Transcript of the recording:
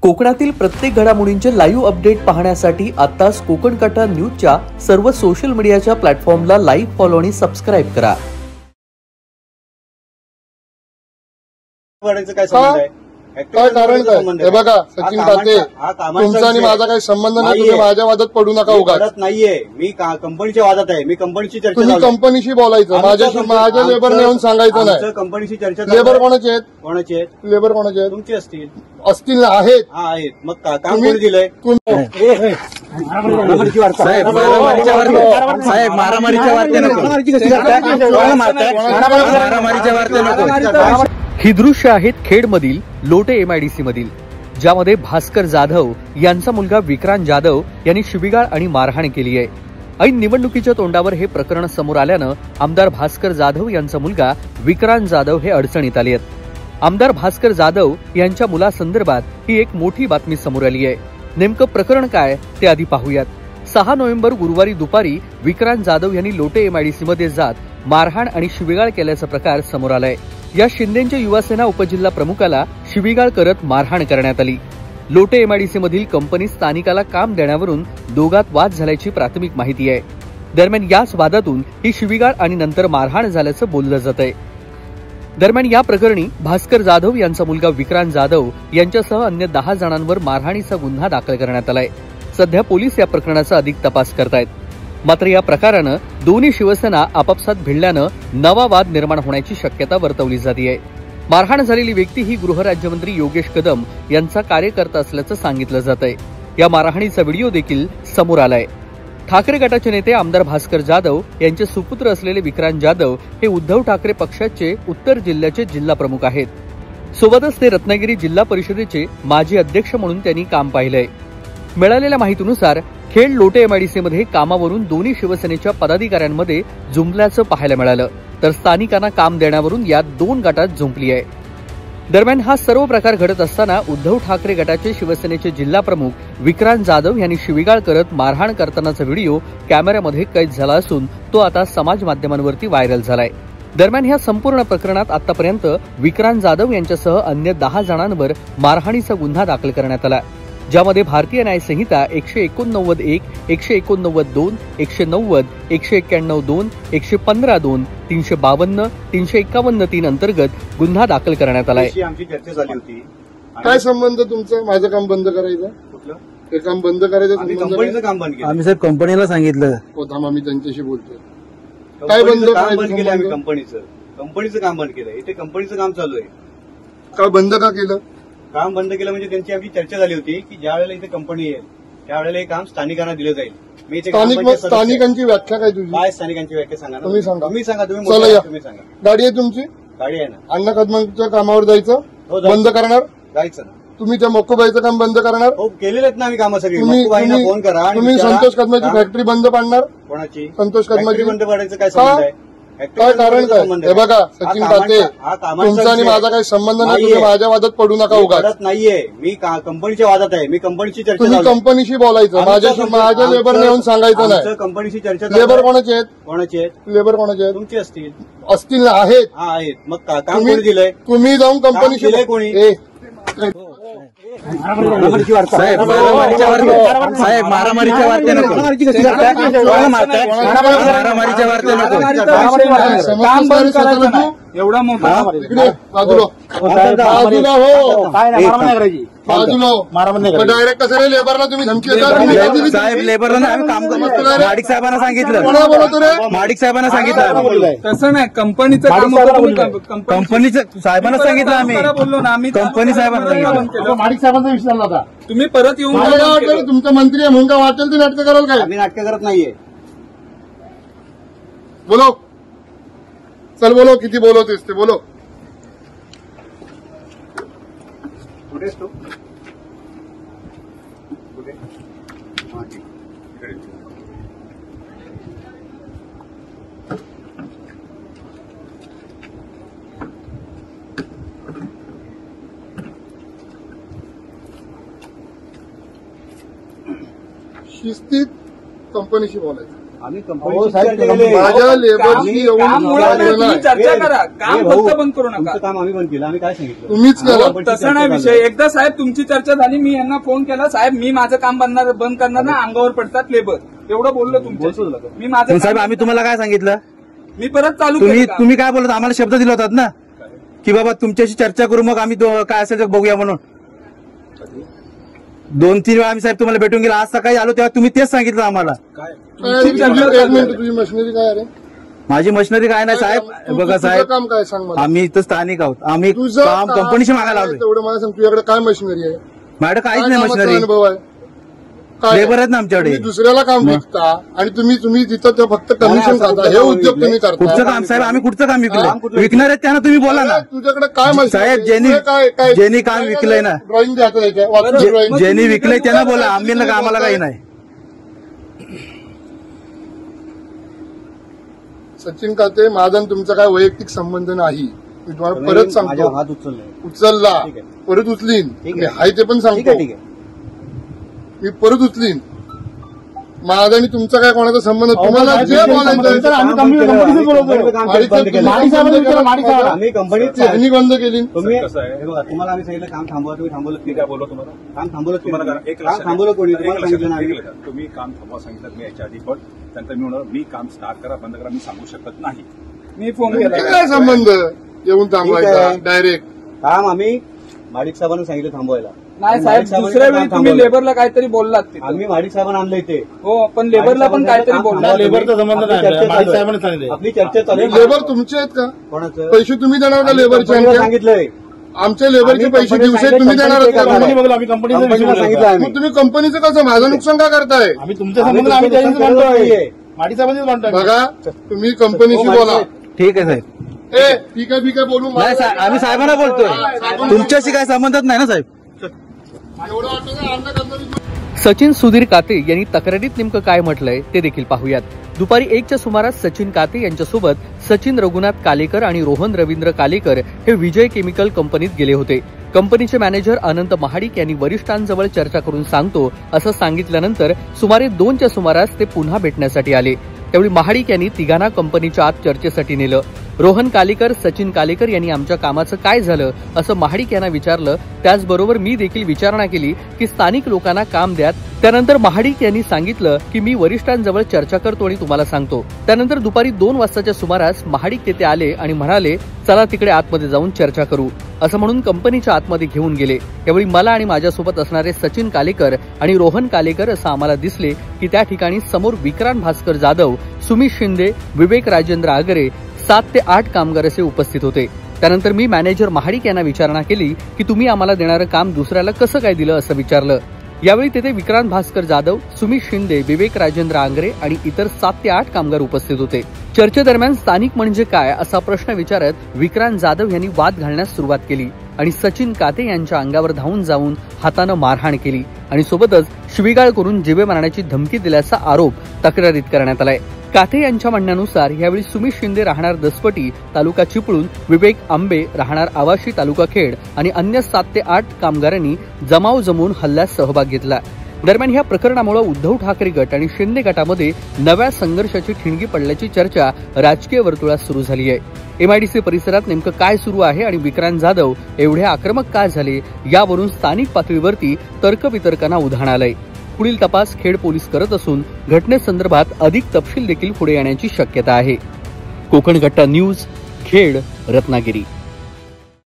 कोकणातील प्रत्येक घडामोडींचे लाईव्ह अपडेट पाहण्यासाठी आताच कोकण कटा न्यूजच्या सर्व सोशल मीडियाच्या प्लॅटफॉर्मला लाईक, फॉलो आणि सबस्क्राइब करा. काय कारण काय हे बघा सचिन काते, तुमचा आणि माझा काही संबंध नाही. तुम्ही माझ्या वादात पडू नका. उगाच नाहीये, मी कंपनीच्या वादात आहे. मी कंपनीची चर्चा. तुम्ही कंपनीशी बोलायचं, माझ्या लेबरने येऊन सांगायचं नाही. कंपनीची चर्चा. लेबर कोणाचे आहेत? कोणाचे आहेत? लेबर कोणाचे आहेत? तुमचे असतील. असतील ना? आहेत. हा आहेत. मग काम कोणी दिलंय? साहेब मारामारीच्या वार्ते नको. ही दृश्य आहेत खेडमधील लोटे एमआयडीसी मधील, ज्यामध्ये भास्कर जाधव यांचा मुलगा विक्रांत जाधव यांनी शिबिगाळ आणि मारहाण केली आहे. ऐन निवडणुकीच्या तोंडावर हे प्रकरण समोर आल्यानं आमदार भास्कर जाधव यांचा मुलगा विक्रांत जाधव हे अडचणीत आले आहेत. आमदार भास्कर जाधव यांच्या मुलासंदर्भात ही एक मोठी बातमी समोर आली आहे. नेमकं प्रकरण काय ते आधी पाहूयात. 6 नोव्हेंबर गुरुवारी दुपारी विक्रांत जाधव यांनी लोटे एमआयडीसी मध्ये जात मारहाण आणि शिबिगाळ केल्याचा प्रकार समोर आलाय. या शिंदेच्या युवासेना उपजिल्हा प्रमुखाला शिबिगाळ करत मारहाण करण्यात आली. लोटे एमआयडीसी मधील कंपनीत स्थानिकाला काम देण्यावरून दोघात वाद झाल्याची प्राथमिक माहिती आहे. दरम्यान याच वादातून ही शिबिगाळ आणि नंतर मारहाण झाल्याचं बोललं जात आहे. दरम्यान या प्रकरणी भास्कर जाधव यांचा मुलगा विक्रांत जाधव यांच्यासह अन्य 10 जणांवर मारहाणीचा गुन्हा दाखल करण्यात आलाय. सध्या पोलीस या प्रकरणाचा अधिक तपास करतायत. मात्र या प्रकारानं दोन्ही शिवसेना आपापसात भिडल्यानं नवा वाद निर्माण होण्याची शक्यता वर्तवली जाते. मारहाण झालेली व्यक्ती ही गृहराज्यमंत्री योगेश कदम यांचा कार्यकर्ता असल्याचं सांगितलं जात आहे. या मारहाणीचा व्हिडिओ देखील समोर आलाय. ठाकरे गटाचे नेते आमदार भास्कर जाधव यांचे सुपुत्र असलेले विक्रांत जाधव हे उद्धव ठाकरे पक्षाचे उत्तर जिल्ह्याचे जिल्हा प्रमुख आहेत. सोबतच ते रत्नागिरी जिल्हा परिषदेचे माजी अध्यक्ष म्हणून त्यांनी काम पाहिलंय. मिळालेल्या माहितीनुसार खेड लोटे एमआयडीसी मध्ये कामावरून दोन्ही शिवसेनेच्या पदाधिकाऱ्यांमध्ये जुंपल्याचं पाहायला मिळालं, तर स्थानिकांना काम देण्यावरून यात 2 गटात जुंपली आहे. दरम्यान हा सर्व प्रकार घडत असताना उद्धव ठाकरे गटाचे शिवसेनेचे जिल्हा प्रमुख विक्रांत जाधव यांनी शिबिगाळ करत मारहाण करतानाचा व्हिडिओ कॅमेऱ्यामध्ये कैद झाला असून तो आता समाज माध्यमांवरती व्हायरल झालाय. दरम्यान ह्या संपूर्ण प्रकरणात आतापर्यंत विक्रांत जाधव यांच्यासह अन्य 10 जणांवर मारहाणीचा गुन्हा दाखल करण्यात आला, ज्यामध्ये भारतीय न्याय संहिता 189(1), 189(2), 190, 191(2), 115(2), 352, 351(3) अंतर्गत गुन्हा दाखल करण्यात आलाय. आमची चर्चा झाली होती. काय संबंध तुमचा? माझं काम बंद करायचं? कुठलं हे काम बंद करायचं? कंपनीचं काम बंद केलं आम्ही सर कंपनीला सांगितलं. हो थांबा, मी त्यांच्याशी बोलतोय. काय बंद केलं? आम्ही कंपनीचं काम बंद केलं. इथे कंपनीचं काम चालू आहे. का बंद का केलं? काम बंद केलं म्हणजे त्यांची आमची चर्चा झाली होती की ज्या वेळेला इथे कंपनी येईल त्यावेळेला हे काम स्थानिकांना दिलं जाईल. मी स्थानिकांची व्याख्या काय तुझी? काय स्थानिकांची व्याख्या सांगा? तुम्ही सांगा. तुम्ही सांगा. तुम्ही सांगा. गाडी आहे तुमची? गाडी आहे ना. अण्णा कदमांच्या कामावर जायचं बंद करणार? जायचं ना. तुम्ही त्या मक्कोबाईचं काम बंद करणार? हो केलेलं आहेत ना आम्ही कामं सगळी. मक्कोबाईंना फोन करा. तुम्ही संतोष कदमाची फॅक्टरी बंद पाडणार? कोणाची? संतोष कदमाची बंद पाडायचं काय संबंध आहे? काय कारण काय हे बघा सचिन काते, तुमचा आणि माझा काही संबंध नाही. तुम्ही माझ्या वादात पडू नका. उगाच नाहीये, मी कंपनीच्या वादात आहे. मी कंपनीची चर्चा. तुम्ही कंपनीशी बोलायचं, माझ्या लेबरने येऊन सांगायचं नाही. कंपनीची चर्चा. लेबर कोणाचे आहेत? कोणाचे आहेत? लेबर कोणाचे आहेत? तुमचे असतील. असतील ना? आहेत. हा आहेत. मग काम कोणी दिलंय? तुम्ही जाऊन कंपनीशी दिलंय कोणी? साहेब मारामारीच्या वार्ते नको. मारामारीच्या वार्ते नको. एवढा मोठा बाजूला हो, डायरेक्ट कसं रे लेबरला तुम्ही धमकी देता? साहेब लेबरला आम्ही काम करतो. माडिक साहेबांना सांगितलं. बोलतो रे? माडिक साहेबांना सांगितलं. तसं नाही, कंपनीचं कंपनीचं साहेबांना सांगितलं. आम्ही बोललो ना. आम्ही कंपनी साहेबांना सांगितलं. माडिक साहेबांचा विषय झाला होता. तुम्ही परत येऊन मला काय वाटतं तुमचं मंत्री आहे म्हणून काय वाटेल ते नाटकं कराल काय? आम्ही नाटकं करत नाहीये. बोलो, चल बोलो. किती बोलवतेस ते बोलो. कुठेस तू? कुठे? शिस्तीत कंपनीशी बोलायचं. आम्ही कंपनीची चर्चा केली. माझ्या लेबरची एवढी काम मुळात नाही, तुम्ही चर्चा करा. काम फक्त बंद करू तुमचं नका. काम आम्ही बंद केलं. आम्ही काय सांगितलं? तुम्हीच केलं. तसं नाही विषय. एकदा साहेब तुमची चर्चा झाली, मी यांना फोन केला, साहेब मी माझं काम बंद करणार ना, अंगावर पडतात लेबर, एवढं बोललो तुमच्या. मी माझं पण साहेब आम्ही तुम्हाला काय सांगितलं? मी परत चालू केलं काम. तुम्ही काय बोलत आम्हाला शब्द दिला होतात ना की बाबा तुमच्याशी चर्चा करू, मग आम्ही काय असेल ते बघूया म्हणून. 2-3 वेळा आम्ही साहेब तुम्हाला भेटून गेला. आज सकाळी आलो तेव्हा तुम्ही तेच सांगितलं आम्हाला. एक मिनिट, तुझी मशिनरी काय रे? माझी मशिनरी काय नाही साहेब. बघा तुझं साहेब, काम काय सांग मला. आम्ही इथं स्थानिक आहोत. आम्ही तुझं काम कंपनीशी मागायला आलोय. तेवढं मला सांग, तुझ्याकडे काय मशिनरी आहे? माझ्याकडे काहीच काय नाही कामाचा मशिनरी. अनुभव आहे? काय लेबर आहेत ना आमच्याकडे. तुम्ही दुसऱ्याला काम विकता आणि तुम्ही तिथं ते फक्त कमिशन खाता. हे उद्योग तुम्ही कुठचं करता. काम साहेब? आम्ही कुठचं काम विकलं? विकणार आहेत त्यांना तुम्ही बोला ना. तुझ्याकडे काय मशिनरी साहेब, ज्यांनी काम विकलंय ना, ड्रॉइंग द्यायचं ड्रॉइंग. ज्यांनी विकलंय त्यांना बोला. आम्हाला काही नाही. सचिन काते, माझा आणि तुमचा काय वैयक्तिक संबंध नाही. मी तुम्हाला परत माझ्या सांगतो. हात उचलले. उचलला, ठीक आहे. परत उचलीन. ठीक मी आहे. हाय ते पण ठीक सांगतो. आहे, ठीक आहे. मी परत उचलीन. माझा आणि तुमचा काय कोणाचा संबंध? तुम्हाला जे बोलायचं आम्ही कंपनीचं बोलतोय. आम्ही कंपनीत त्यांनी बंद केली. तुम्ही कसं आहे? हे बघा, तुम्हाला आम्ही सांगितलं काम थांबवा, तुम्ही थांबवलं मी काय बोललो तुम्हाला? काम थांबवलं तुम्हाला तुम्ही. एक काम लक्षात थांबवलं कोणी? एक तुम्हाला लक्षात सांगितलं ना एक आम्ही. लक्षात. तुम्ही काम थांबवा सांगितलं मी याच्या आधी, पण त्यानंतर मी म्हणणार मी काम स्टार्ट करा बंद करा मी सांगू शकत नाही. मी फोन केला. काय संबंध येऊन थांबवायचा ठीक आहे. डायरेक्ट? काम आम्ही माडिक साहेबांना सांगितलं थांबवायला. नाही साहेब, दुसऱ्या वेळी तुम्ही लेबरला काहीतरी बोललात तिथं. आम्ही माडिक साहेबांना आणलं इथे. हो, पण लेबरला पण काहीतरी बोलला. लेबरचा संबंध नाही. माडिक साहेबांनी सांगितलं. आपली चर्चा चालू आहे. लेबर तुमचे आहेत का? कोणाचं? पैसे तुम्ही देणार का लेबरचे? कंपनीला आमच्या सांगितलंय. आमच्या लेबरचे आम्ही पैसे कंपनीला दिवसात तुम्ही देणार आहात का? सांगितलं. बघा, आम्ही कंपनीचं कंपनीला विषय सांगितलं आम्ही. मग तुम्ही कंपनीचं कसं माझं नुकसान का करताय? आम्ही तुमच्या संबंध आम्ही त्यांचं म्हणतोय. माडिक साहेबांनीच म्हणतोय. बघा, तुम्ही कंपनीशी बोला. ठीक आहे साहेब. ठीक आहे बोलू. नाही साहेब, आम्ही साहेबांना बोलतोय. तुमच्याशी काय संबंधच नाही ना साहेब. एवढं वाटतं अन्न करणारी सचिन सुधीर काते यांनी तक्रारीत नेमकं काय म्हटलंय ते देखील पाहूयात. दुपारी 1च्या सुमारास सचिन काते यांच्यासोबत सचिन रघुनाथ कालेकर आणि रोहन रवींद्र कालेकर हे विजय केमिकल कंपनीत गेले होते. कंपनीचे मॅनेजर अनंत महाडिक यांनी वरिष्ठांजवळ चर्चा करून सांगतो असं सांगितल्यानंतर सुमारे 2च्या सुमारास ते पुन्हा भेटण्यासाठी आले. त्यावेळी महाडिक यांनी तिघांना कंपनीच्या आत चर्चेसाठी नेलं. रोहन कालेकर, सचिन कालेकर यांनी आमच्या कामाचं काय झालं असं महाडिक यांना विचारलं. त्याचबरोबर मी देखील विचारणा केली की स्थानिक लोकांना काम द्यात. त्यानंतर महाडिक यांनी सांगितलं की मी वरिष्ठांजवळ चर्चा करतो आणि तुम्हाला सांगतो. त्यानंतर दुपारी 2 वाजताच्या सुमारास महाडिक तेथे आले आणि म्हणाले चला तिकडे आतमध्ये जाऊन चर्चा करू असं म्हणून कंपनीच्या आतमध्ये घेऊन गेले. त्यावेळी मला आणि माझ्यासोबत असणारे सचिन कालेकर आणि रोहन कालेकर असं आम्हाला दिसले की त्या ठिकाणी समोर विक्रांत भास्कर जाधव, सुमित शिंदे, विवेक राजेंद्र आगरे 7 ते 8 कामगार असे उपस्थित होते. त्यानंतर मी मॅनेजर महाडिक यांना विचारणा केली की तुम्ही आम्हाला देणारं काम दुसऱ्याला कसं काय दिलं असं विचारलं. यावेळी तेथे विक्रांत भास्कर जाधव, सुमित शिंदे, विवेक राजेंद्र आंगरे आणि इतर 7 ते 8 कामगार उपस्थित होते. चर्चेदरम्यान स्थानिक म्हणजे काय असा प्रश्न विचारत विक्रांत जाधव यांनी वाद घालण्यास सुरुवात केली आणि सचिन काते यांच्या अंगावर धावून जाऊन हातानं मारहाण केली आणि सोबतच शिवीगाळ करून जीवे मारण्याची धमकी दिल्याचा आरोप तक्रारीत करण्यात आलाय. काते यांच्या म्हणण्यानुसार यावेळी सुमित शिंदे राहणार दसपटी तालुका चिपळूण, विवेक आंबे राहणार आवाशी तालुका खेड आणि अन्य 7 ते 8 कामगारांनी जमाव जमवून हल्ल्यात सहभाग घेतला. दरम्यान या प्रकरणामुळे उद्धव ठाकरे गट आणि शिंदे गटामध्ये नव्या संघर्षाची ठिणगी पडल्याची चर्चा राजकीय वर्तुळात सुरू झाली आहे. एमआयडीसी परिसरात नेमकं काय सुरू आहे आणि विक्रांत जाधव एवढे आक्रमक का झाले यावरून स्थानिक पातळीवरती तर्कवितर्कांना उधाण आलंय. पुढील तपास खेड पोलीस करत असून घटनेसंदर्भात अधिक तपशील देखील पुढे येण्याची शक्यता आहे. कोकण घट्टा न्यूज, खेड, रत्नागिरी.